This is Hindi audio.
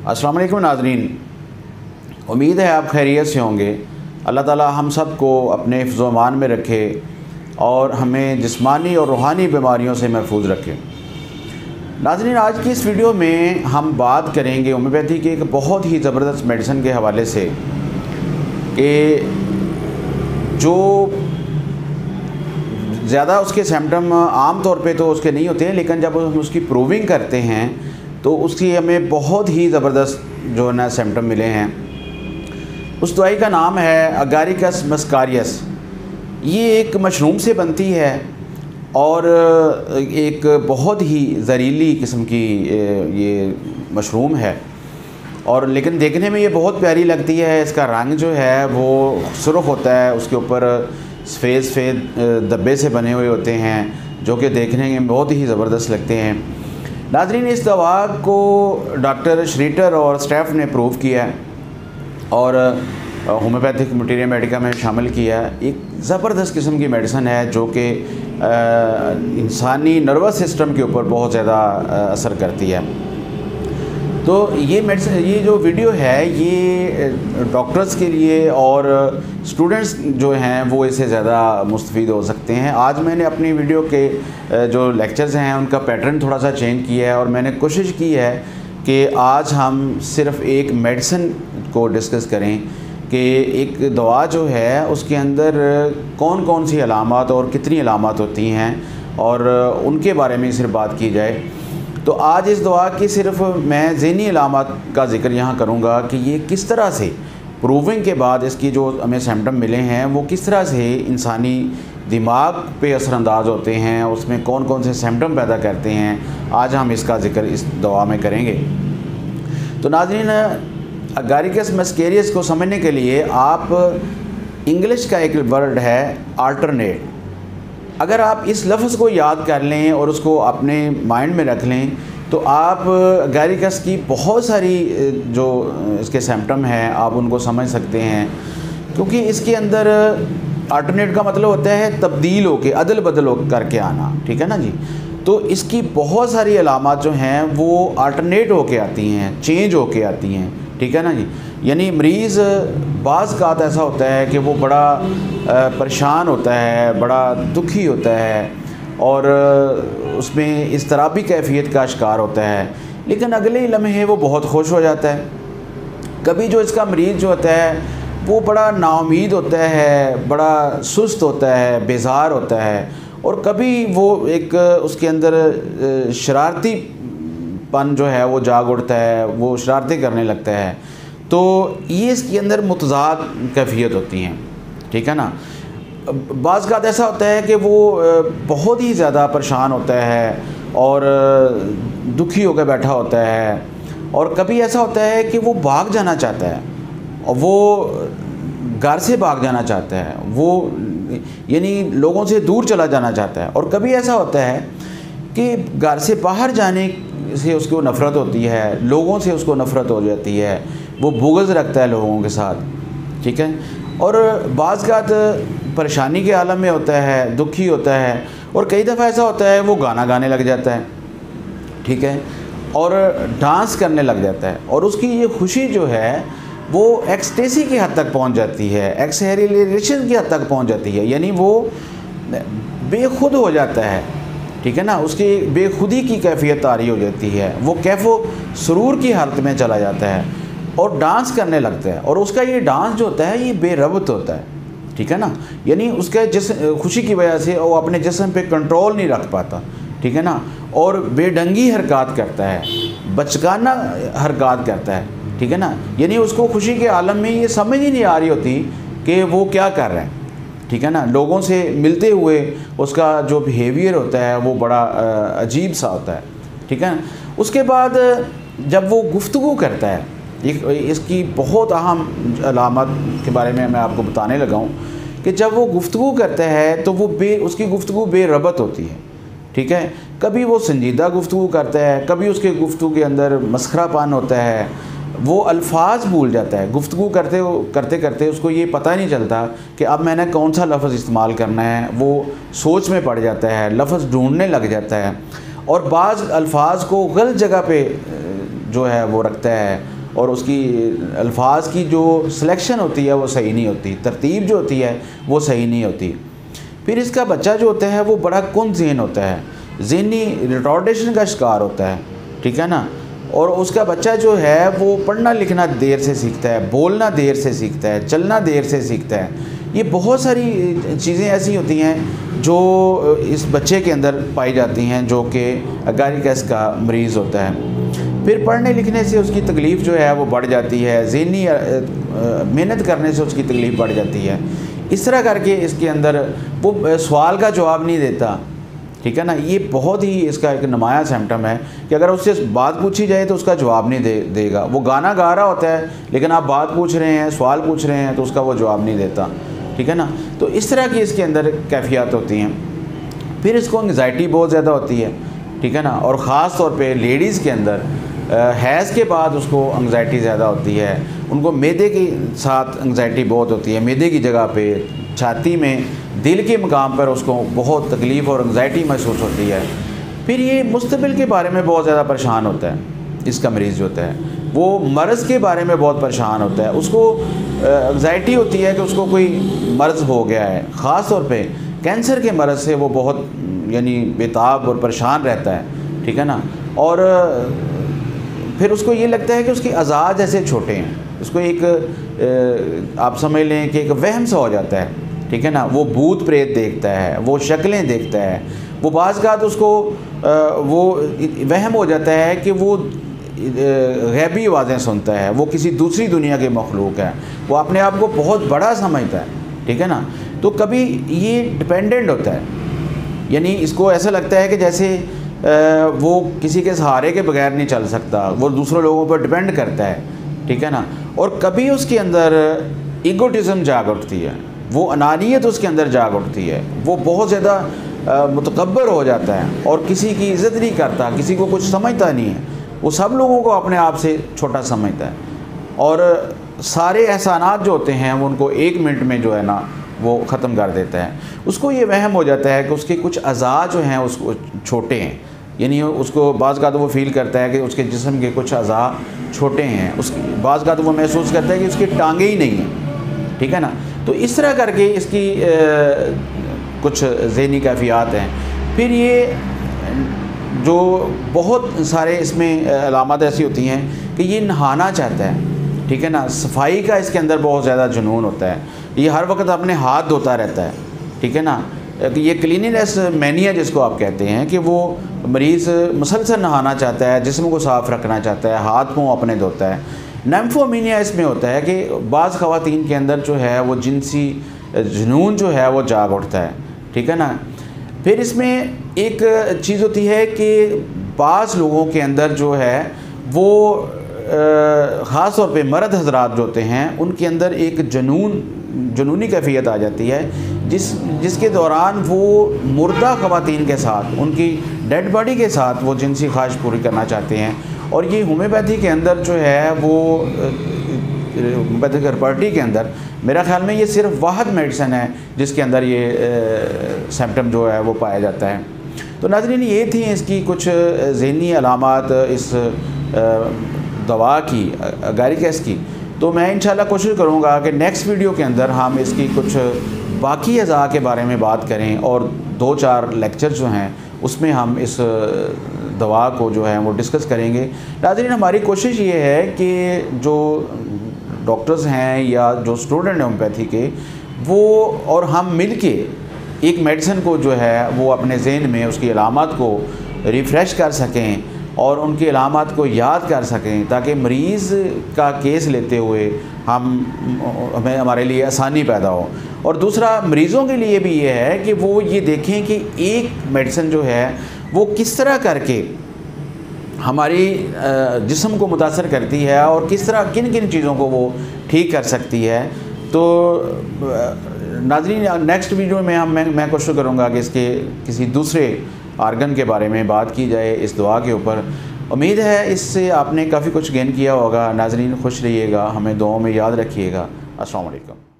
अस्सलाम वालेकुम नाज़रीन, उम्मीद है आप खैरियत से होंगे। अल्लाह ताला हम सब को अपने हिफ्ज़-ओ अमान में रखे और हमें जिस्मानी और रूहानी बीमारियों से महफूज रखे। नाज़रीन, आज की इस वीडियो में हम बात करेंगे होम्योपैथी के एक बहुत ही ज़बरदस्त मेडिसिन के हवाले से कि जो ज़्यादा उसके सिम्टम आम तौर पे तो उसके नहीं होते हैं, लेकिन जब हम उसकी प्रूविंग करते हैं तो उसकी हमें बहुत ही ज़बरदस्त जो है ना सिम्टम मिले हैं। उस दवाई का नाम है अगारिकस मस्कारियस। ये एक मशरूम से बनती है और एक बहुत ही ज़हरीली किस्म की ये मशरूम है, और लेकिन देखने में ये बहुत प्यारी लगती है। इसका रंग जो है वो सुर्ख होता है, उसके ऊपर सफ़ेद धब्बे से बने हुए होते हैं जो कि देखने में बहुत ही ज़बरदस्त लगते हैं। नाज़रीन, इस दवा को डॉक्टर श्रीटर और स्टाफ ने प्रूव किया है और होम्योपैथिक मटीरियल मेडिका में शामिल किया है। एक ज़बरदस्त किस्म की मेडिसिन है जो कि इंसानी नर्वस सिस्टम के ऊपर बहुत ज़्यादा असर करती है। तो ये मेडिसिन, ये जो वीडियो है ये डॉक्टर्स के लिए और स्टूडेंट्स जो हैं वो इससे ज़्यादा मुस्तफ़ीद हो सकते हैं। आज मैंने अपनी वीडियो के जो लेक्चर्स हैं उनका पैटर्न थोड़ा सा चेंज किया है और मैंने कोशिश की है कि आज हम सिर्फ एक मेडिसिन को डिस्कस करें कि एक दवा जो है उसके अंदर कौन कौन सी अलामात और कितनी अलामात होती हैं और उनके बारे में सिर्फ बात की जाए। तो आज इस दवा की सिर्फ मैं ज़हनी अलामात का ज़िक्र यहाँ करूँगा कि ये किस तरह से प्रूविंग के बाद इसकी जो हमें सिम्टम मिले हैं वो किस तरह से इंसानी दिमाग पे असरअंदाज होते हैं, उसमें कौन कौन से सिम्टम पैदा करते हैं। आज हम इसका ज़िक्र इस दवा में करेंगे। तो नाज़रीन, अगारिकस मस्कारियस को समझने के लिए आप इंग्लिश का एक वर्ड है अल्टरनेट, अगर आप इस लफ्ज़ को याद कर लें और उसको अपने माइंड में रख लें तो आप अगारिकस की बहुत सारी जो इसके सिम्टम हैं आप उनको समझ सकते हैं, क्योंकि इसके अंदर अल्टरनेट का मतलब होता है तब्दील होके, अदल बदल हो करके आना, ठीक है ना जी। तो इसकी बहुत सारी अलामात जो हैं वो अल्टरनेट होके आती हैं, चेंज होके आती हैं, ठीक है ना जी। यानी मरीज़ बाज़ का ऐसा होता है कि वो बड़ा परेशान होता है, बड़ा दुखी होता है और उसमें इज़्तिराबी कैफ़ियत का शिकार होता है, लेकिन अगले ही लम्हे वो बहुत खुश हो जाता है। कभी जो इसका मरीज़ जो होता है वो बड़ा नाउमीद होता है, बड़ा सुस्त होता है, बेजार होता है, और कभी वो एक उसके अंदर शरारतीपन जो है वो जाग उठता है, वो शरारतें करने लगता है। तो ये इसके अंदर मुतज़ाद कैफ़ियत होती हैं, ठीक है ना। बाज़ का ऐसा होता है कि वो बहुत ही ज़्यादा परेशान होता है और दुखी होकर बैठा होता है, और कभी ऐसा होता है कि वो भाग जाना चाहता है और वो घर से भाग जाना चाहता है, वो यानी लोगों से दूर चला जाना चाहता है। और कभी ऐसा होता है कि घर से बाहर जाने से उसको नफ़रत होती है, लोगों से उसको नफ़रत हो जाती है, वो बुग़्ज़ रखता है लोगों के साथ, ठीक है। और बाज़ का परेशानी के आलम में होता है, दुखी होता है, और कई दफ़ा ऐसा होता है वो गाना गाने लग जाता है, ठीक है, और डांस करने लग जाता है, और उसकी ये खुशी जो है वो एक्सटेसी की हद तक पहुंच जाती है, एक्सहेरिलेशन की हद तक पहुंच जाती है, यानी वो बेखुद हो जाता है, ठीक है ना। उसकी बेखुदी की कैफियत तारी हो जाती है, वो कैफो सुरूर की हालत में चला जाता है और डांस करने लगता है, और उसका ये डांस जो होता है ये बेरबत होता है, ठीक है ना। यानी उसके खुशी की वजह से वो अपने जिस्म पे कंट्रोल नहीं रख पाता, ठीक है ना, और बेढंगी हरकत करता है, बचकाना हरकत करता है, ठीक है ना। यानी उसको खुशी के आलम में ये समझ ही नहीं आ रही होती कि वो क्या कर रहा है, ठीक है ना। लोगों से मिलते हुए उसका जो बिहेवियर होता है वो बड़ा अजीब सा होता है, ठीक है। उसके बाद जब वो गुफ्तगू करता है, इसकी बहुत अहम अलामत के बारे में मैं आपको बताने लगा हूँ कि जब वो गुफ्तगू करता है तो वो उसकी गुफ्तगू बेरबत होती है, ठीक है। कभी वो संजीदा गुफ्तगू करता है, कभी उसके गुफ्तगू के अंदर मस्खरापन होता है, वो अल्फाज भूल जाता है। गुफ्तगू करते करते उसको ये पता नहीं चलता कि अब मैंने कौन सा लफ्ज़ इस्तेमाल करना है, वो सोच में पड़ जाता है, लफ्ज़ ढूंढने लग जाता है, और बाज़ अल्फाज को गलत जगह पे जो है वो रखता है और उसकी अल्फाज की जो सिलेक्शन होती है वो सही नहीं होती, तरतीब जो होती है वो सही नहीं होती। फिर इसका बच्चा जो होता है वो बड़ा कुंद ज़हन होता है, ज़हनी रिटार्डेशन का शिकार होता है, ठीक है ना। और उसका बच्चा जो है वो पढ़ना लिखना देर से सीखता है, बोलना देर से सीखता है, चलना देर से सीखता है। ये बहुत सारी चीज़ें ऐसी होती हैं जो इस बच्चे के अंदर पाई जाती हैं जो कि अगारिकस का मरीज़ होता है। फिर पढ़ने लिखने से उसकी तकलीफ़ जो है वो बढ़ जाती है, ज़हनी मेहनत करने से उसकी तकलीफ़ बढ़ जाती है। इस तरह करके इसके अंदर वो सवाल का जवाब नहीं देता, ठीक है ना। ये बहुत ही इसका एक नुमाया सिम्टम है कि अगर उससे बात पूछी जाए तो उसका जवाब नहीं देगा। वो गाना गा रहा होता है लेकिन आप बात पूछ रहे हैं, सवाल पूछ रहे हैं तो उसका वो जवाब नहीं देता, ठीक है ना। तो इस तरह की इसके अंदर कैफियत होती हैं। फिर इसको एंग्जाइटी बहुत ज़्यादा होती है, ठीक है ना। और ख़ास तौर पे लेडीज़ के अंदर हैज़ के बाद उसको एंग्जाइटी ज़्यादा होती है। उनको मैदे के साथ एंग्जाइटी बहुत होती है, मैदे की जगह पे छाती में दिल के मकाम पर उसको बहुत तकलीफ़ और एंग्जाइटी महसूस होती है। फिर ये मुस्तकबिल के बारे में बहुत ज़्यादा परेशान होता है। इसका मरीज़ जो होता है वो मर्ज़ के बारे में बहुत परेशान होता है। उसको एंग्जाइटी होती है कि उसको कोई मर्ज़ हो गया है, ख़ास तौर पे कैंसर के मर्ज़ से वो बहुत यानी बेताब और परेशान रहता है, ठीक है ना। और फिर उसको ये लगता है कि उसके अज़ा जैसे छोटे हैं। उसको एक आप समझ लें कि एक वहम सा हो जाता है, ठीक है ना। वो भूत प्रेत देखता है, वो शक्लें देखता है, वो बाज़ उसको वो वहम हो जाता है कि वो गैबी आवाज़ें सुनता है, वो किसी दूसरी दुनिया के मखलूक है, वो अपने आप को बहुत बड़ा समझता है, ठीक है ना। तो कभी ये डिपेंडेंट होता है, यानी इसको ऐसा लगता है कि जैसे वो किसी के सहारे के बगैर नहीं चल सकता, वो दूसरे लोगों पर डिपेंड करता है, ठीक है ना। और कभी उसके अंदर ईगोटिज़म जाग उठती है, वो अनानियत उसके अंदर जाग उठती है, वो बहुत ज़्यादा मुतकब्बर हो जाता है और किसी की इज़्ज़त नहीं करता, किसी को कुछ समझता नहीं है, वो सब लोगों को अपने आप से छोटा समझता है। और सारे एहसानात जो होते हैं वो उनको 1 मिनट में जो है ना वो ख़त्म कर देता है। उसको ये वहम हो जाता है कि उसके कुछ अज़ा जो हैं उसको छोटे हैं, यानी उसको बाज़ का तो वो फ़ील करता है कि उसके जिस्म के कुछ अज़ा छोटे हैं, उसकी बाज़ का तो वो महसूस करता है कि उसकी टांगें ही नहीं हैं, ठीक है ना। तो इस तरह करके इसकी कुछ ज़हनी कैफियत हैं। फिर ये जो बहुत सारे इसमें अलामत ऐसी होती हैं कि ये नहाना चाहता है, ठीक है ना। सफाई का इसके अंदर बहुत ज़्यादा जुनून होता है, ये हर वक्त अपने हाथ धोता रहता है, ठीक है ना। ये क्लीनिनेस मैनिया जिसको आप कहते हैं कि वो मरीज़ मुसलसल नहाना चाहता है, जिस्म को साफ़ रखना चाहता है, हाथ मुँह अपने धोता है। निम्फोमीनिया इसमें होता है कि बाज़ ख़वातीन के अंदर जो है वो जिनसी जुनून जो है वो जाग उठता है, ठीक है ना। फिर इसमें एक चीज़ होती है कि बाज़ लोगों के अंदर जो है वो ख़ास तौर पे मर्द हज़रात जो होते हैं उनके अंदर एक जुनूनी कैफियत आ जाती है जिसके दौरान वो मुर्दा ख़वातीन के साथ, उनकी डेड बॉडी के साथ वो जिनसी ख्वाहिश पूरी करना चाहते हैं। और ये होम्योपैथी के अंदर जो है वो होम्योपैथिक थेरेपी के अंदर मेरा ख्याल में ये सिर्फ वाहद मेडिसिन है जिसके अंदर ये सिम्टम जो है वो पाया जाता है। तो नाज़रीन ये थी इसकी कुछ ज़हनी अलामात इस दवा की, अगारिकस की। तो मैं इंशाल्लाह कोशिश करूँगा कि नेक्स्ट वीडियो के अंदर हम इसकी कुछ बाकी अज़ा के बारे में बात करें और 2-4 लेक्चर जो हैं उसमें हम इस दवा को जो है वो डिस्कस करेंगे। नाज़रीन हमारी कोशिश ये है कि जो डॉक्टर्स हैं या जो स्टूडेंट हैं होम्योपैथी के, वो और हम मिल के एक मेडिसिन को जो है वो अपने ज़हन में उसकी अलामत को रिफ़्रेश कर सकें और उनकी अलामत को याद कर सकें ताकि मरीज़ का केस लेते हुए हमें हमारे लिए आसानी पैदा हो। और दूसरा मरीज़ों के लिए भी ये है कि वो ये देखें कि एक मेडिसिन जो है वो किस तरह करके हमारी जिस्म को मुतासर करती है और किस तरह किन किन चीज़ों को वो ठीक कर सकती है। तो नाज़रीन नेक्स्ट वीडियो में मैं कोशिश करूँगा कि इसके किसी दूसरे आर्गन के बारे में बात की जाए इस दवा के ऊपर। उम्मीद है इससे आपने काफ़ी कुछ गेन किया होगा। नाज़रीन खुश रहिएगा, हमें दुआओं में याद रखिएगा। अस्सलाम वालेकुम।